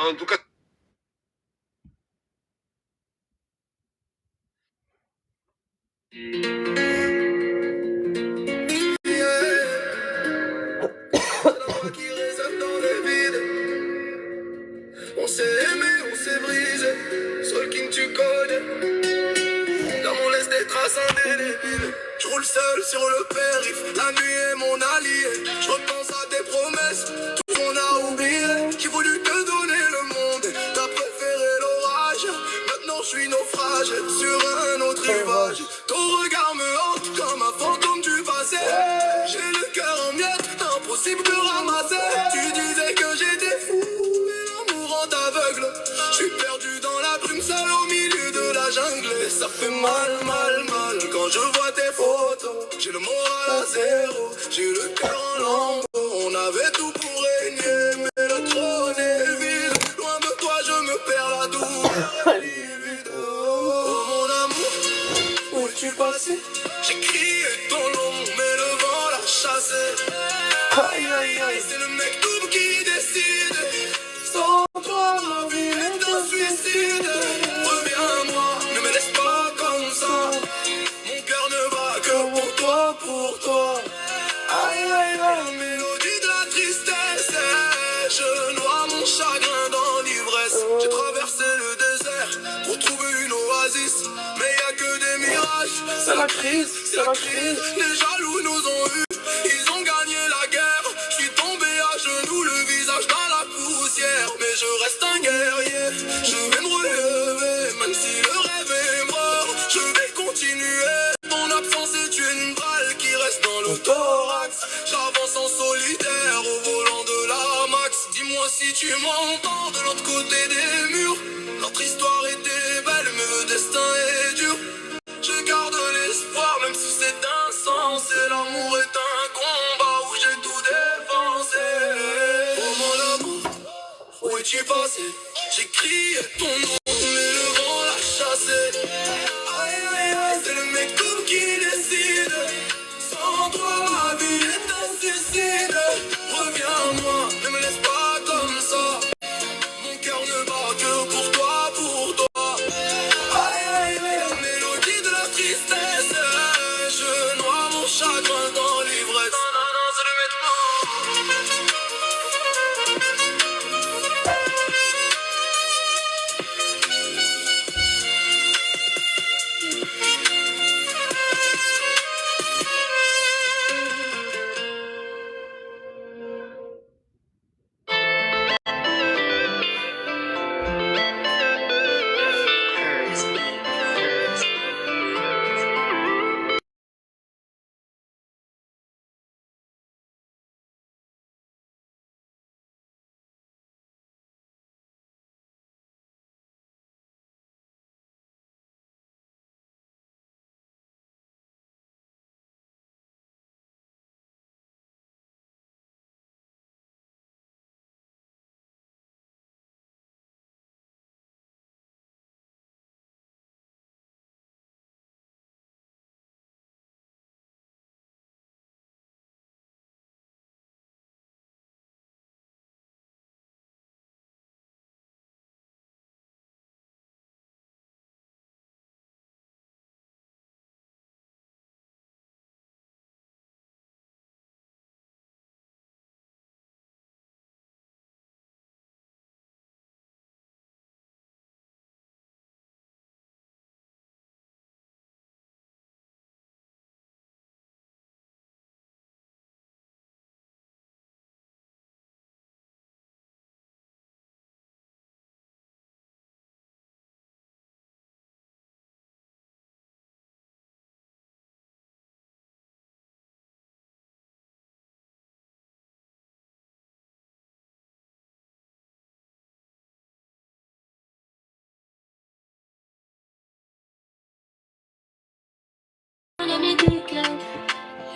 en tout cas. On s'est aimé, on s'est brisé. Soul King, tu connais. Dans mon laisse des traces indélébiles. Je roule seul sur le périph'. La nuit est mon allié. Je repense à tes promesses. Tout qu'on a oublié. J'ai voulu te donner le monde. T'as préféré l'orage. Maintenant je suis naufrage sur un autre rivage. Ton regard me hante comme un fantôme du passé. J'ai le cœur en miettes. Impossible de ramasser. Tu disais que j'étais fou. Aveugle, je suis perdu dans la brume, seul au milieu de la jungle. Et ça fait mal, mal, mal quand je vois tes photos. J'ai le moral à zéro, j'ai le cœur en lambeaux. On avait tout pour régner, mais le trône est vide. Loin de toi, je me perds la douleur livide. Oh mon amour, où es-tu passé? J'ai crié ton nom, mais le vent l'a chassé. Aïe, aïe, aïe, c'est le mec double qui décide. Sans toi, ma vie est un suicide. Reviens-moi, ne me laisse pas comme ça. Mon cœur ne bat que pour toi, pour toi. Aïe, aïe, aïe, mélodie de la tristesse. Je noie mon chagrin dans l'ivresse. J'ai traversé le désert pour trouver une oasis. Mais y a que des mirages. C'est la crise, c'est la crise. Les jaloux nous ont eu. Ils ont gagné la guerre. Je suis tombé à genoux, le visage dans la poussière. Mais je reste un guerrier. Je vais me relever, même si le rêve est mort. Je vais continuer. Ton absence est une balle qui reste dans le thorax. J'avance en solitaire au volant de la Max. Dis-moi si tu m'entends de l'autre côté des murs. Notre histoire était belle, mais le destin est dur. Je garde l'espoir, même si c'est insensé. L'amour est un combat où j'ai tout défoncé. Oh mon amour, où es-tu passé? J'ai crié ton nom, mais le vent l'a chassé. Aïe, aïe, aïe, c'est le mec tout qui décide. Sans toi, ma vie est un suicide. Reviens-moi, ne me laisse pas comme ça. Mon cœur ne bat que pour toi, pour toi. Aïe, aïe, aïe, la mélodie de la tristesse. Je noie mon chagrin dans l'ivresse. Non, non, non, c'est le métro.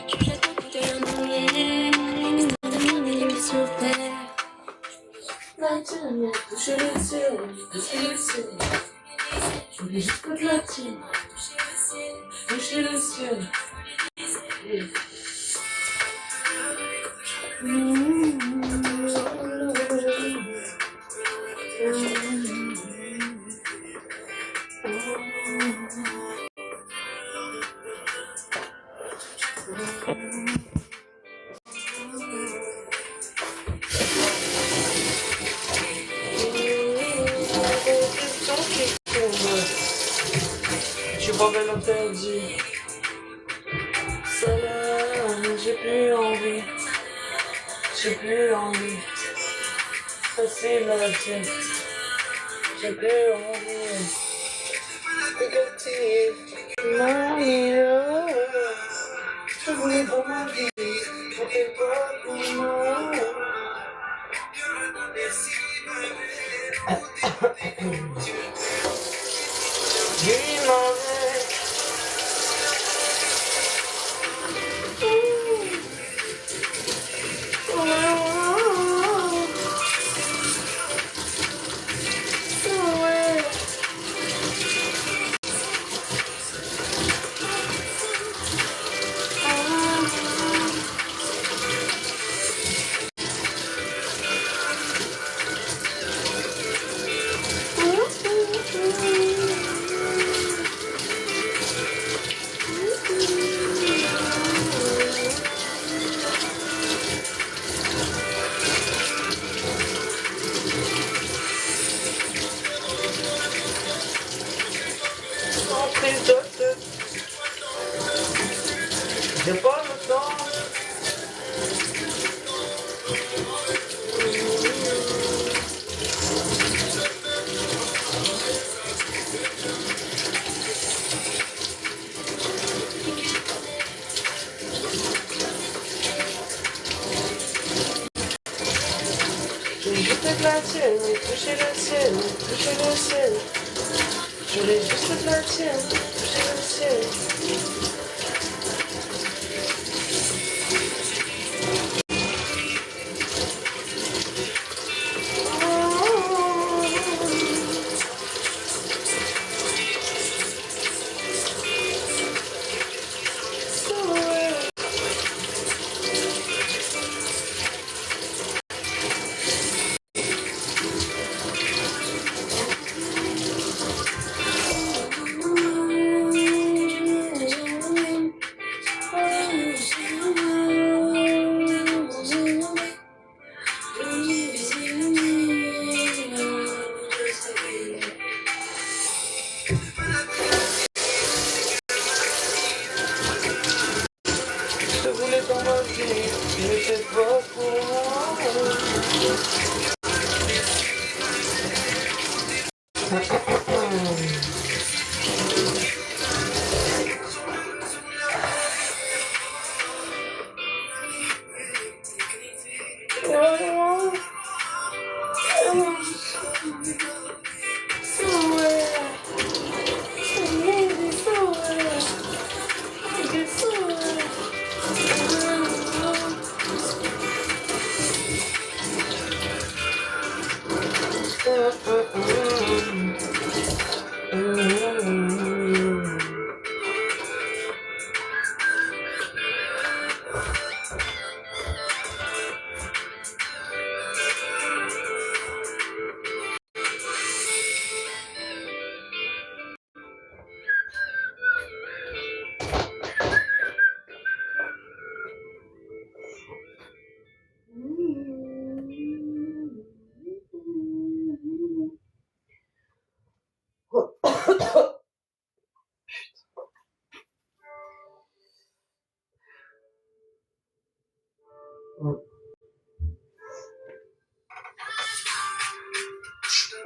Je jette un coup d'œil en arrière, histoire de finir les pieds sur terre. Maintenant, toucher le ciel, toucher le ciel. J'oublie jusqu'au de la tienne, toucher le ciel. Je suis pas bien interdit. Ça là, j'ai plus envie. J'ai plus envie. Facile à dire. J'ai plus envie. Négatif. Maria. Je voulais pour ma vie. J'étais pas pour moi. Lui m'avait. J'ai pas le temps. J'ai juste de la tienne, toucher la sienne, toucher la sienne. Je voulais juste de la tienne, toucher la sienne. Je voulais dans ma vie, mais c'est pas pour moi.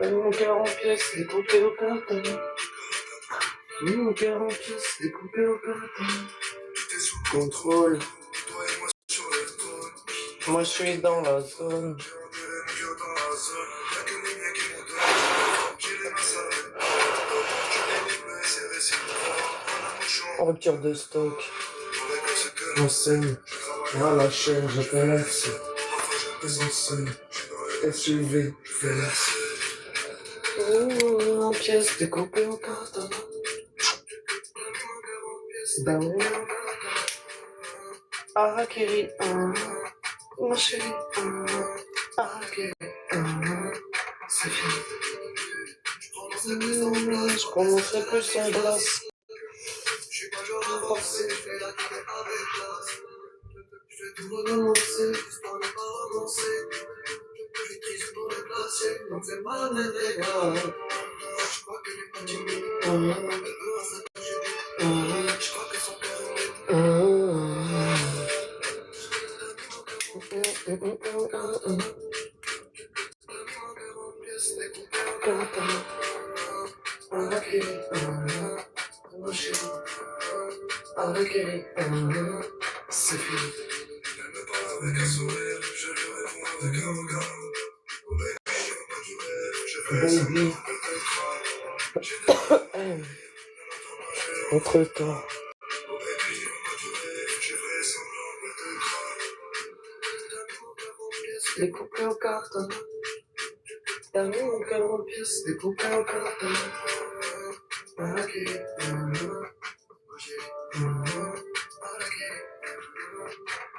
Mon cœur en pièces, découpé au carton. Mon cœur en pièces, découpé au carton. Contrôle. Moi je suis dans la zone. En rupture de stock. Enseigne. À la chaîne, je connaisse. Les enseignes. SUV, VLS. En pièces découpées en carton. Harakiri, ma chérie. Harakiri, c'est fini. Je prononcerai plus son glace. Je suis pas genre à forcer, je fais la guerre avec classe. Je vais tout renoncer, juste pour ne pas renoncer. Je suis triste pour le placer, donc c'est pas des dégâts. Je crois qu'elle est pas timide, elle veut un sac que j'ai dit. Je crois que son cœur est c'est fini. Elle me parle avec un sourire, je lui réponds avec un regard. Oh baby, pas du rêve, je fais semblant que t'es grave. Entre toi. Oh baby, pas du rêve, je fais semblant que t'es grave. Découpé en carton. T'as mis mon cœur en pièces, découpé en carton.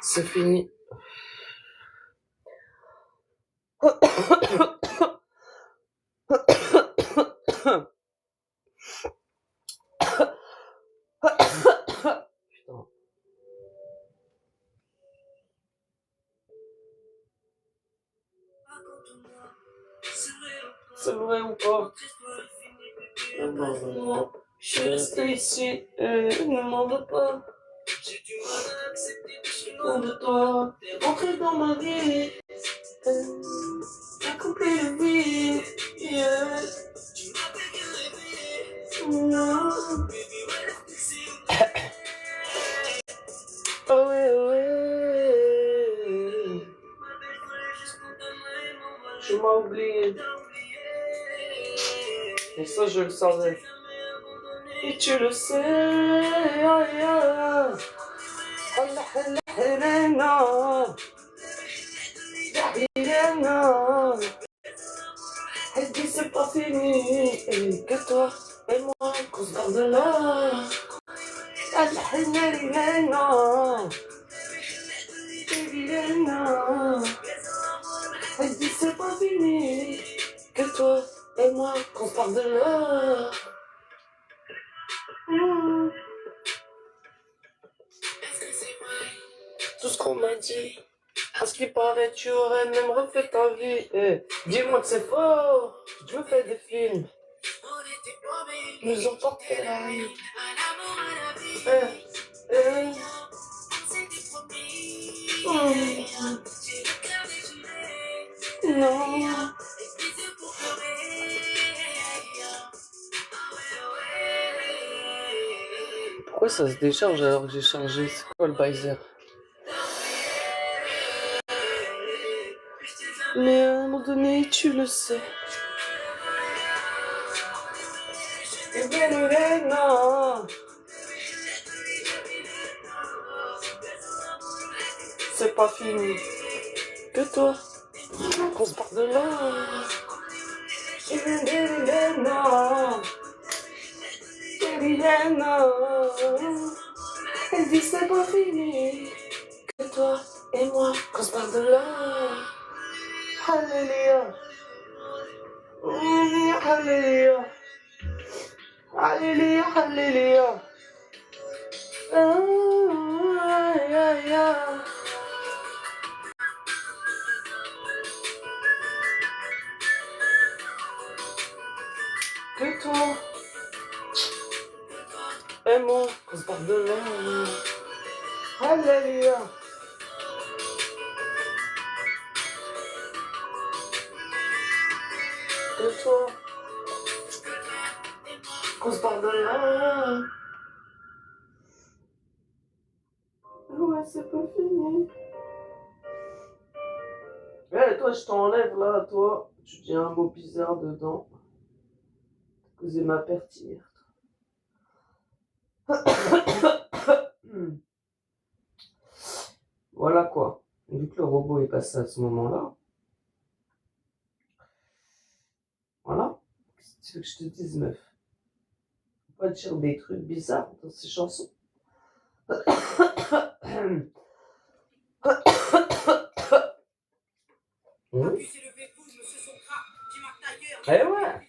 C'est fini. Putain. C'est vrai ou pas? Non, je suis resté ici et ne m'en veux pas. J'ai du mal à accepter que je suis loin de toi. T'es rentré dans ma vie, t'as coupé le vide, yeah. Tu m'as fait que rêver, non. Oh ouais, ouais. Tu m'as oublié. Et ça, je le savais. Et tu le sais. Elle dit c'est pas fini. Et que toi et moi, qu'on se garde là. Elle dit c'est pas fini. Que toi et moi, qu'on se parle de là. Tout ce qu'on m'a dit. À ce qui paraît, tu aurais même refait ta vie. Dis-moi que c'est faux. Je me fais des films. Nous ont porté la vie. Non. Pourquoi ça se décharge alors que j'ai chargé? C'est quoi le baiser? Mais à un moment donné, tu le sais. Non. C'est pas fini. Que toi, qu'on se parle de là. Non. Elle dit c'est pas fini. Que toi et moi, qu'on se parle de là. Alléluia. Alléluia. Alléluia, alléluia. Que toi et moi, qu'on se parle de là. Alléluia. Que toi, qu'on se parle de là. Ouais, c'est pas fini. Eh, toi, je t'enlève là, toi. Tu dis un mot bizarre dedans. T'as causé ma perte hier. Voilà quoi. Vu que le robot est passé à ce moment-là. Voilà. Qu'est-ce que tu veux que je te dise, meuf? Faut pas dire des trucs bizarres dans ces chansons. Eh ouais.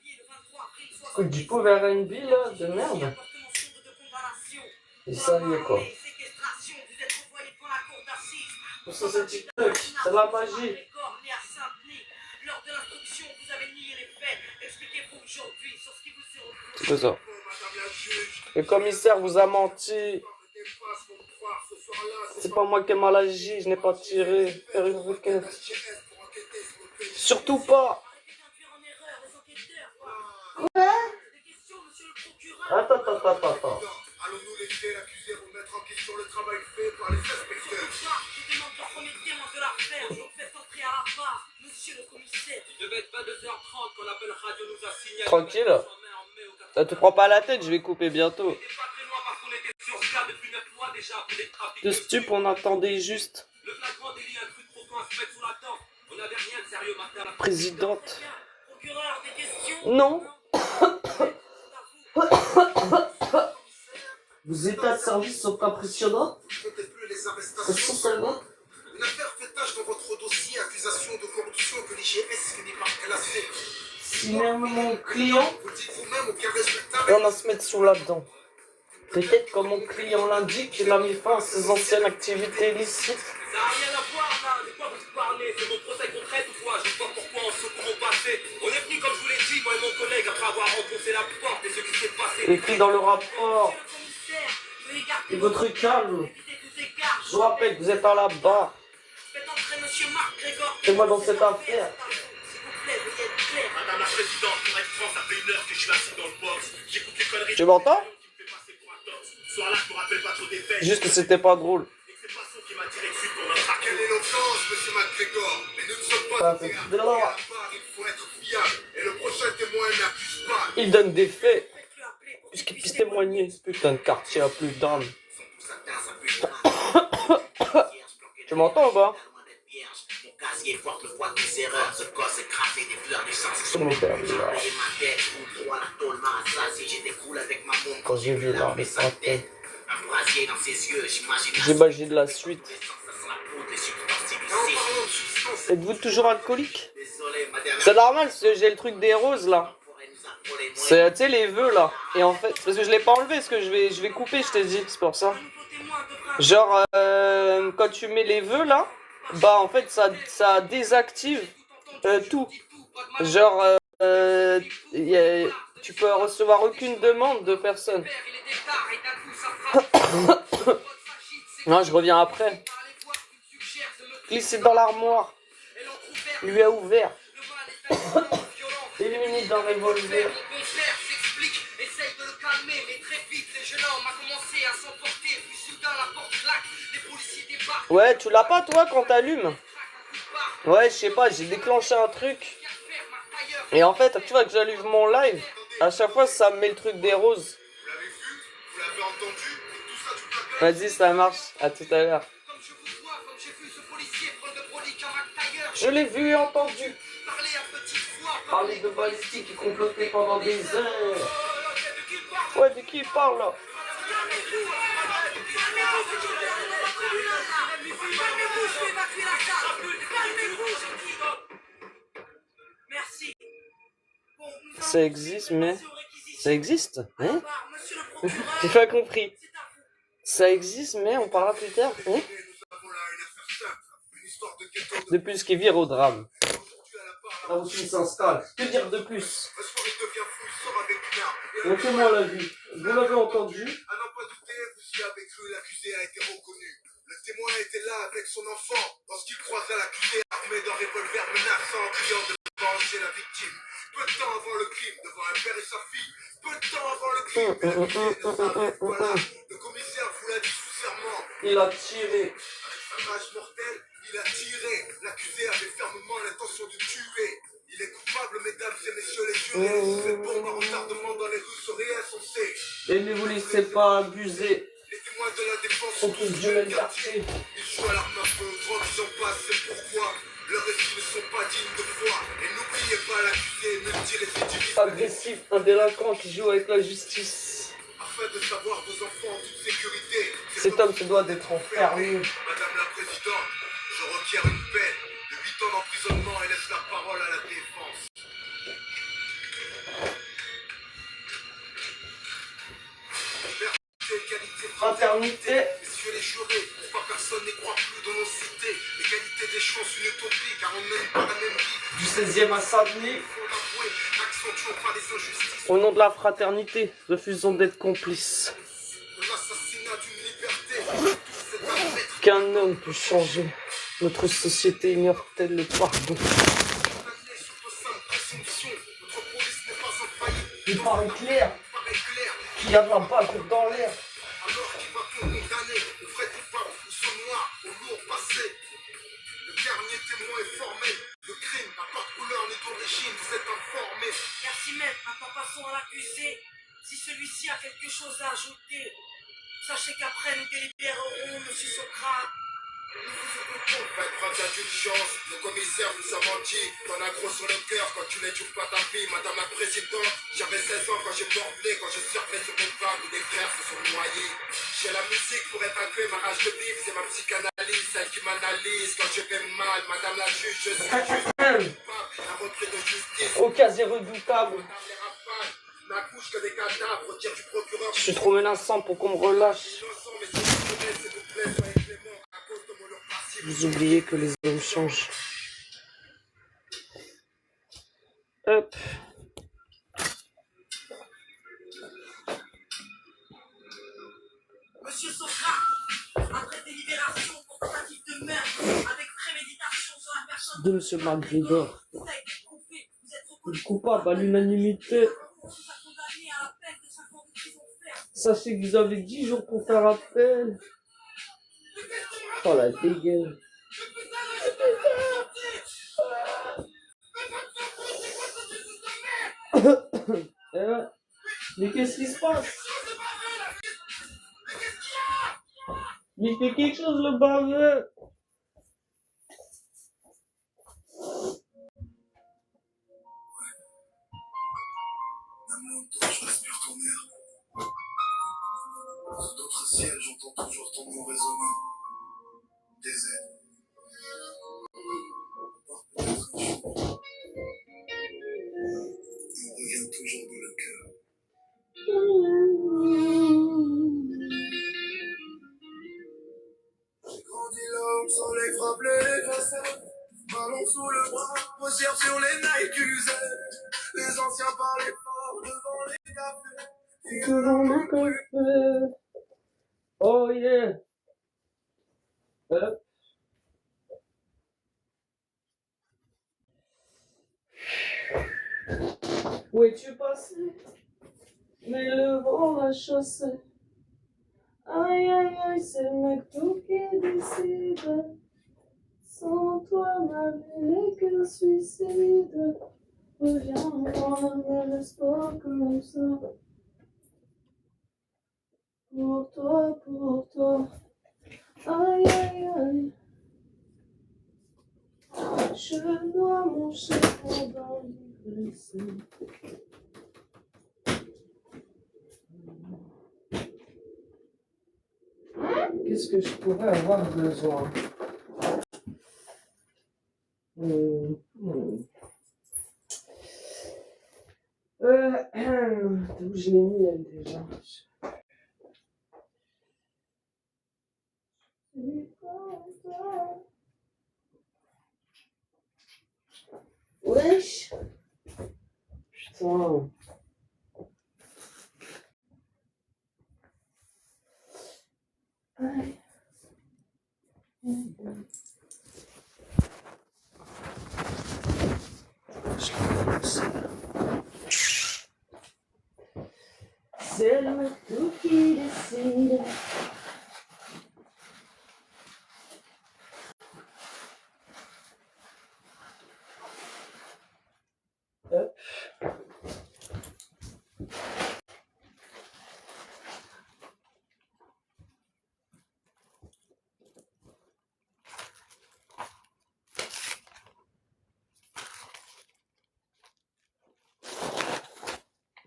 Écoute, du pauvre R&B là, de merde. Et ça y est quoi. Pour ça c'est TikTok, c'est la magie. C'est quoi ça? Le commissaire vous a menti. C'est pas moi qui ai mal agi, je n'ai pas tiré. Faire une requête. Surtout pas. Attends. Allons-nous laisser l'accusé remettre en question le travail fait par les inspecteurs? Je demande le premier témoin de l'affaire, donc faites entrer à la barre, monsieur le commissaire. Il devait être 22h30 quand l'appel radio nous a signalé. Tranquille. Ça te prend pas la tête, je vais couper bientôt. De stup, on attendait juste. Le flagrant délit un truc trop à se mettre sous la dent. On n'avait rien de sérieux, madame. Présidente. Procureur, des questions? Non. Vos états de service sont impressionnants. Vous ne comptez plus les C'est arrestations seulement. Une affaire fait tâche dans votre dossier, accusation de corruption que l'IGS finit par classer. Si même mon client, Vous le dites vous-même, aucun résultat. on va se mettre sous là-dedans. Peut-être comme mon client l'indique, il a mis fin à ses anciennes activités illicites. Ça n'a rien à voir là, de quoi vous parlez? C'est mon procès qu'on traite ou quoi? Je vois pourquoi on secoue au passé. On est venu comme je vous l'ai dit, moi et mon collègue, après avoir rencontré la porte et ce qui s'est passé. Écrit dans le rapport. Et votre calme. Je vous rappelle que vous êtes à la barre. Faites entrer monsieur Marc Grégor. C'est moi dans cette affaire. S'il vous plaît, veuillez être clair. Madame la présidente, pour être franc, ça fait 1 heure que je suis assis dans le box. J'écoute les conneries. Tu m'entends? Qui me fait passer pour un tox. Ce soir-là, je me rappelle pas trop des faits. Juste que c'était pas drôle. Et c'est pas ça qui m'a tiré dessus pour notre acte. Quelle éloquence, monsieur McGregor. Mais nous ne sommes pas Ah, des c'est théâtres. de là. Il faut être fiable. Et le prochain témoin n'accuse pas. Il donne des faits. Puisqu'il puisse témoigner. Ce putain de quartier a plus d'âme. Tu m'entends ou pas? Mon casier porte le poids de mes erreurs. Ce corps écrasé des fleurs d'essence. C'est mon père, J'ai là. payé ma tête, roule droit, la tôle m'a rassasié. J'étais cool avec ma montre Quand j'ai vu l'arme sa tête. Un brasier dans ses yeux, j'imagine. J'imagine de la suite. Ça sent la poudre, les substances illicées. Êtes-vous toujours alcoolique? Désolé, madame. C'est normal, parce que j'ai le truc des roses là. C'est, tu sais, les vœux là. Et en fait, parce que je l'ai pas enlevé, parce que je vais couper, je t'ai dit, c'est pour ça. Genre, quand tu mets les vœux là, bah en fait, ça désactive tout. Genre, tu peux recevoir aucune demande de personne. Non, je reviens après. Glissez dans l'armoire. Lui a ouvert. Éliminé d'un revolver. Essaye de le calmer, mais très vite, le jeune homme a commencé à s'emporter. Puis soudain, la porte claque, les policiers débarquent. Ouais, tu l'as pas toi quand t'allumes? Ouais, je sais pas, j'ai déclenché un truc. Et en fait, tu vois que j'allume mon live, à chaque fois ça me met le truc des roses. Vous l'avez vu? Vous l'avez entendu? Tout ça, toute la gueule. Vas-y, ça marche. À tout à l'heure. Comme je vous vois, comme j'ai vu ce policier prendre de brolique en McTailleur. Je l'ai vu et entendu. Parler à petite voix. Parler de balistique et comploter pendant des heures. Ouais, de qui il parle là? Merci. Ça existe, mais... Ça existe, hein? J'ai pas compris. Ça existe, mais on parlera plus tard, hein? Nous avons là une affaire simple, une histoire de ghetto de Depuis ce qui vire au drame. aujourd'hui à la barre. La routine s'installe. Que dire de plus? Un soir, il devient fou, il sort avec une arme. Et Montrez-moi la vue. Vous l'avez entendu? à n'en pas douter, vous y avez cru, l'accusé a été reconnu. Le témoin était là avec son enfant lorsqu'il croisa l'accusé armé d'un revolver menaçant, criant de venger la victime. Peu de temps avant le crime, devant un père et sa fille. Peu de temps avant le crime, mais l'accusé ne savait voilà. Le commissaire vous l'a dit sous serment. Il a tiré. Avec sa rage mortelle, il a tiré. L'accusé avait fermement l'intention de tuer. Il est coupable, mesdames et messieurs les jurés. Cette bombe à retardement dans les rues serait insensée. Et ne vous laissez pas abuser. Les témoins de la défense Sont tous du même quartier. Ils jouent à l'arme à feu, trop qu'ils en passent, c'est pourquoi leurs récits ne sont pas dignes de foi. Et n'oubliez pas l'accusé, multirécidiviste. Agressif, un délinquant qui joue avec la justice. Afin de savoir vos enfants en toute sécurité. Cet homme se doit d'être enfermé. Madame la Présidente, je requiers une peine de 8 ans d'emprisonnement et laisse la parole à la défense. fraternité. Messieurs les jurés, pourquoi personne n'y croit plus dans nos cités? L'égalité des chances, une utopie, car on mène pas la même vie. Du 16e à Saint-Denis. Faut l'avouer, n'accentuons pas les injustices. Au nom de la fraternité, refusons d'être complices. De l'assassinat d'une liberté. C'est un maître. Qu'un homme peut changer. Notre société ignore-t-elle le pardon? Condamné sur de simples présomptions. Notre police n'est pas infaillible. Il paraît clair Il paraît clair. qu'il y a de la balle dans l'air. Alors qui va-t-on condamner? Le vrai coupable ou ce noir au lourd passé? Le dernier témoin est formel. Le crime n'a pas de couleur ni d'origine, vous êtes informé. Merci maître, maintenant passons à l'accusé. Si celui-ci a quelque chose à ajouter, sachez qu'après nous délibérerons, monsieur Socrate. Nous vous écoutons. Faites preuve d'indulgence, le commissaire vous a menti. T'en as gros sur le cœur quand tu n'étouffes pas ta fille, madame la présidente. J'avais 16 ans quand j'ai morflé, quand je surfais sur une vague où des frères se sont noyés. J'ai la musique pour évacuer ma rage de vivre, c'est ma psychanalyse, celle qui m'analyse. Quand je vais mal, madame la juge, je suis juste coupable. Un retrait de justice. Au casier redoutable. Madame les rafales n'accouche que des cadavres, dire du procureur. Je suis trop menaçant pour qu'on me relâche. Innocent, mais s'il vous plaît, s'il vous plaît, soyez clément à cause de mon leur passif. Vous oubliez que les hommes changent. Hop. Monsieur Socrate, après délibération pour tentative de meurtre avec préméditation sur la personne De Monsieur McGregor. vous a été prouvé, vous êtes Le reconnu coupable à l'unanimité. vous a condamné à la peine de 5 ans de prison ferme. Sachez que vous avez 10 jours pour faire appel. Oh la dégueule. Mais qu'est-ce qui se passe? Il fait quelque chose le baveux. Même longtemps, je respire ton air. Sous d'autres ciels, j'entends toujours ton nom résonner. Désert. Par contre, on revient toujours dans le cœur. J'ai grandi là où le soleil frappe les façades. Ballon sous le bras, poussière sur les Nike usés. Les anciens parlaient fort devant les cafés. Devant le café. Oh yeah. Hop. Où es-tu passé? Mais le vent l'a chassé. Aïe aïe aïe, c'est le mec tout qui décide. Sans toi, ma vie n'est qu'un suicide. Reviens-moi, ne laisse pas comme ça. Pour toi, pour toi. Aïe aïe aïe. Je dois mon chapeau dans l'ivresse. Qu'est-ce que je pourrais avoir besoin? Où je l'ai mis elle déjà? Wesh! Putain! Aïe. C'est le tout qui décide. Hop.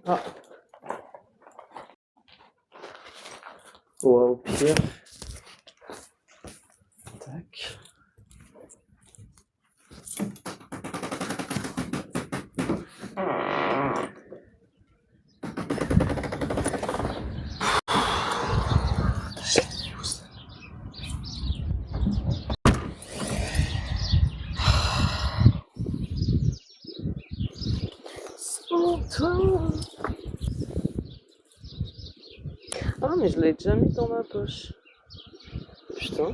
Ah. Ouais, au pire. Tac. pour toi. Ah, mais je l'ai déjà mis dans ma poche. Putain.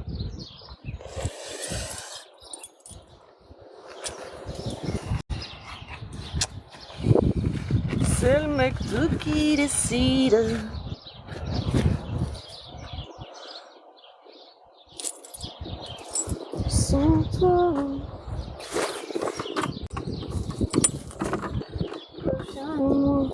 C'est le mec tout qui décide. Sans toi. Reviens-moi.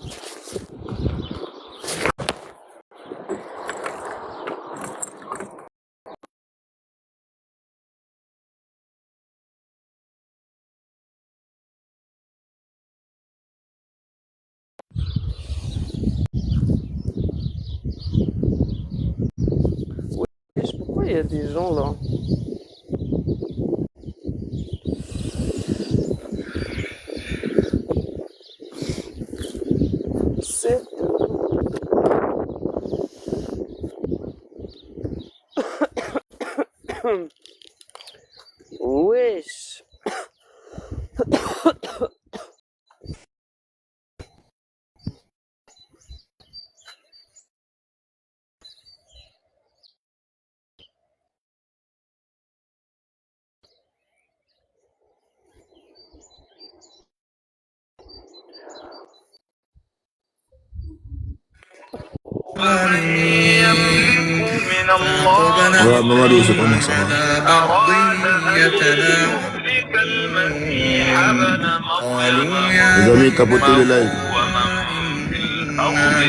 Pourquoi il y a des gens là? C'est... Wesh. Voilà, Mamadou, c'est comment ça va? Les amis, tapotez le live.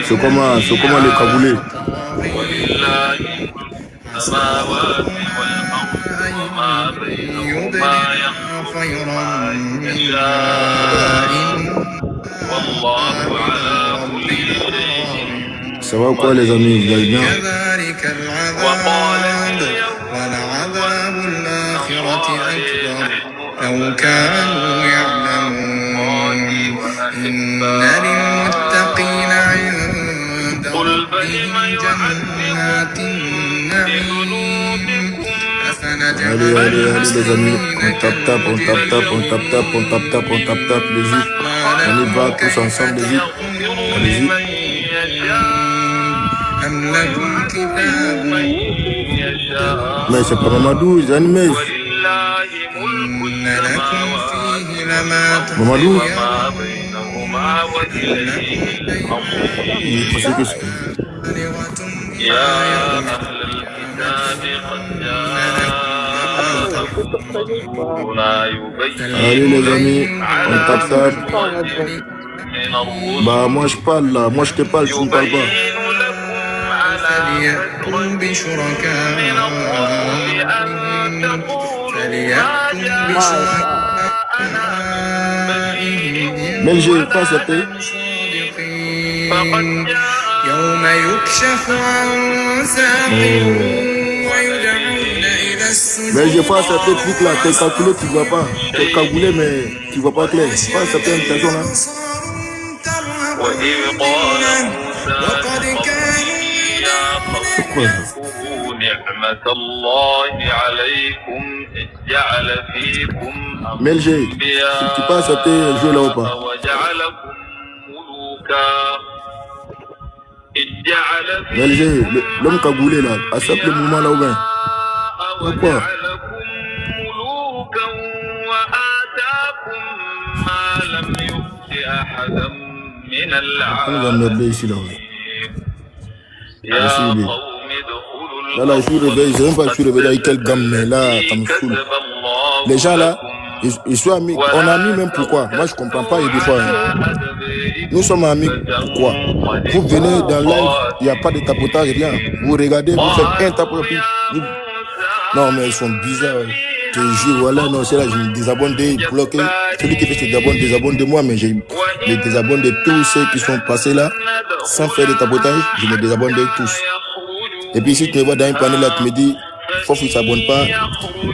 C'est comment les cagoulés? Ça va quoi les amis, vous allez bien? لو كانوا يعلمون إن للمتقين عند ربهم جنات النعيم Allez les amis, on tape, les yeux. On y va tous ensemble les yeux. Allez-y. Mais c'est pas Mamadou, ils animés. Mamadou. Il est passé que c'est. Allez les amis, on tape ça. Bah moi je parle là, moi je te parle, tu ne parles pas. Mais j'ai pas accepté. Mais j'ai pas accepté le truc là, t'es calculé, tu vois pas. T'es cagoulé mais tu vois pas clair. J'ai pas accepté l'invitation là. Pourquoi ça? Melgé, tu peux accepter le jeu là ou pas? Melgé, l'homme cagoulé là, accepte le mouvement là ou bien? Pourquoi? On va m'aider ici là. Là, je suis réveillé, je ne sais même pas si je suis réveillé avec quelle gamme, mais là, ça me saoule. Les gens là, ils sont amis. On est amis même pourquoi? Moi je comprends pas, il y a des fois. Hein. Nous sommes amis pourquoi? Vous venez dans le live, il n'y a pas de tapotage, rien. Vous regardez, vous faites un tapotage. Non mais ils sont bizarres. Je te jure, voilà, non, c'est là, je me désabonne des bloqués. Celui qui fait ses désabonne de moi, mais j'ai les désabonne de tous ceux qui sont passés là, sans faire de tapotage, je me désabonne de tous. Et puis si tu me vois dans un panel là, tu me dis, faut qu'il ne s'abonne pas,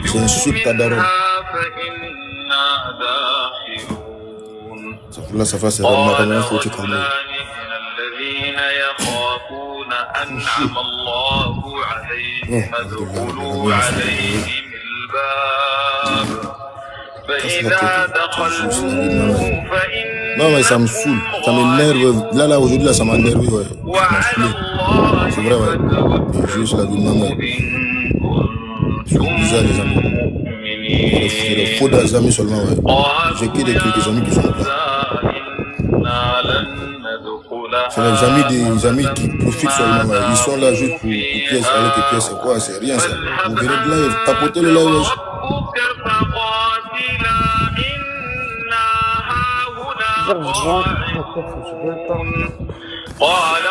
c'est un super ta daronne. Là, ça va, c'est vraiment, il faut te calmer. فإذا دخلوا فإن Non, mais ça me saoule. Ça m'énerve. Là, aujourd'hui, là, ça m'a énervé, ouais. Ça m'a saoulé. C'est vrai, ouais. Et juste la vie de maman. C'est bizarre, les amis. C'est le faux des amis seulement, ouais. J'ai que des trucs, des amis qui sont là. C'est les amis qui profitent seulement, ouais. Ils sont là juste pour pièces, avec les pièces, c'est quoi? C'est rien, ça. Vous venez de live, tapotez le live, ouais.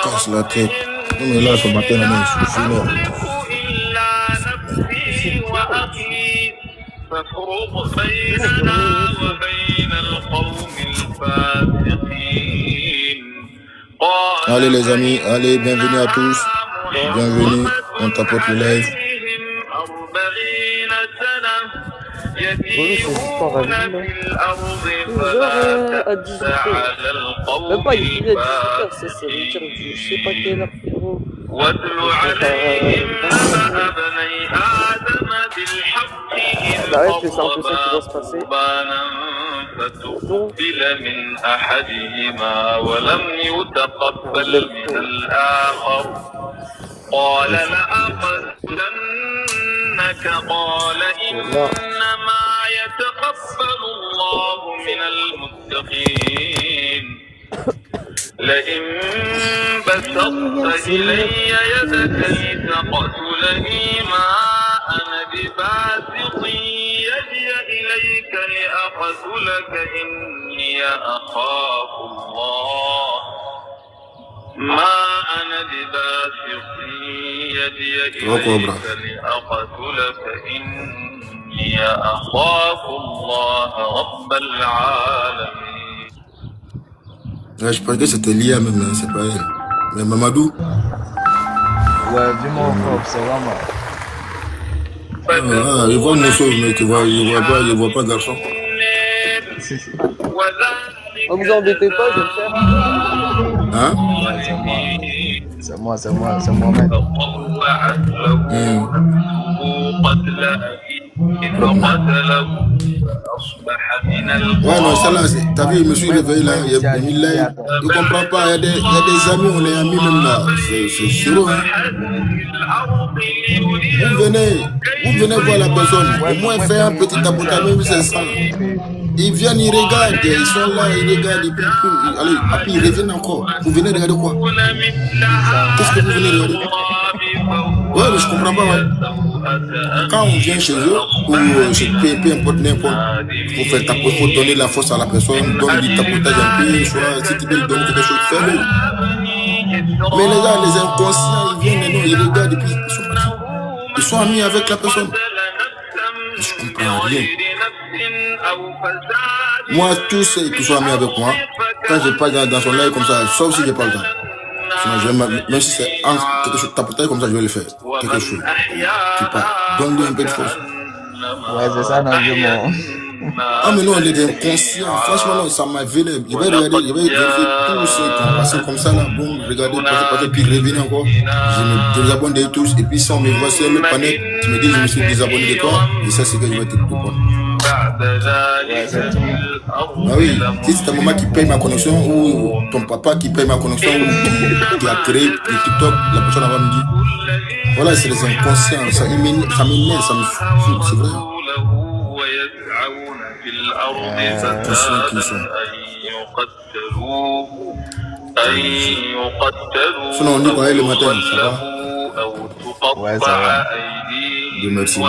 Casse la tête. Non mais là ce matin la main je suis là. Allez les amis, allez, bienvenue à tous. Bienvenue, on tapote le live. Relou, son histoire à lui, là. À 18h. Même pas, il est à 18h, ça veut dire je sais pas quelle heure, frérot. Bah ouais, c'est un peu ça qui va se passer. Donc, قال لأقتلنك قال إنما يتقبل الله من المتقين لئن بسطت إلي يدك لتقتلني ما أنا بباسط يدي إليك لأقتلك إني أخاف الله ما أنا بباسط يدي إليك لأقتلك إني أخاف الله رب العالمين. Je pensais que c'était Lia même là, c'est pas elle. Mais Mamadou. Ouais, dis-moi encore, c'est vraiment. Ah, il voit mon sauve, mais il voit pas garçon. oh, vous embêtez pas, je vais le faire. Hein? C'est moi-même. Ouais, non, ça là, t'as vu, je me suis réveillé là, il y a mis là, il comprend pas, il y a des amis, on est amis même là, c'est sûr, hein. Vous venez voir la personne, au moins faire un petit tapotage, même si c'est ça. Ils viennent, ils regardent, ils sont là, ils regardent, et puis, allez, après ils reviennent encore. Vous venez regarder quoi? Qu'est-ce que vous venez regarder? Ouais, mais je comprends pas, ouais. Quand on vient chez eux, ou peu importe n'importe, faut faire tapoter, faut donner la force à la personne, donner du tapotage un peu, soit si tu veux lui donner quelque chose, fais-le. Mais les gars, les inconscients, ils viennent, non, ils regardent, et puis ils sont partis. Ils sont amis avec la personne. Je comprends rien. Moi, tous ceux qui sont amis avec moi, quand je passe dans son live comme ça, sauf si j'ai pas le temps. Sinon, même si c'est quelque chose de tapotage comme ça, je vais le faire. Quelque chose qui part. Donne-lui un peu de force. Ouais, c'est ça, non, dis-moi. Ah, mais non, il est inconscient. Franchement, non, ça m'a véné. Je vais regarder, je vais vérifier tous ceux qui ont passé comme ça, là. Bon, regardez, passer, puis revenir encore. Je me désabonne de tous. Et puis, si on me voit sur le panel, tu me dis, je me suis désabonné de toi. Et ça, c'est que je vais te prendre. Ah oui, si c'est ta maman qui paye ma connexion ou ton papa qui paye ma connexion ou qui a créé le TikTok, la personne va me dire voilà, c'est les inconscients, ça m'énerve, ça me fout, c'est vrai. Sinon on dit qu'on est le matin, ça va? Ouais, ça va. Dieu merci.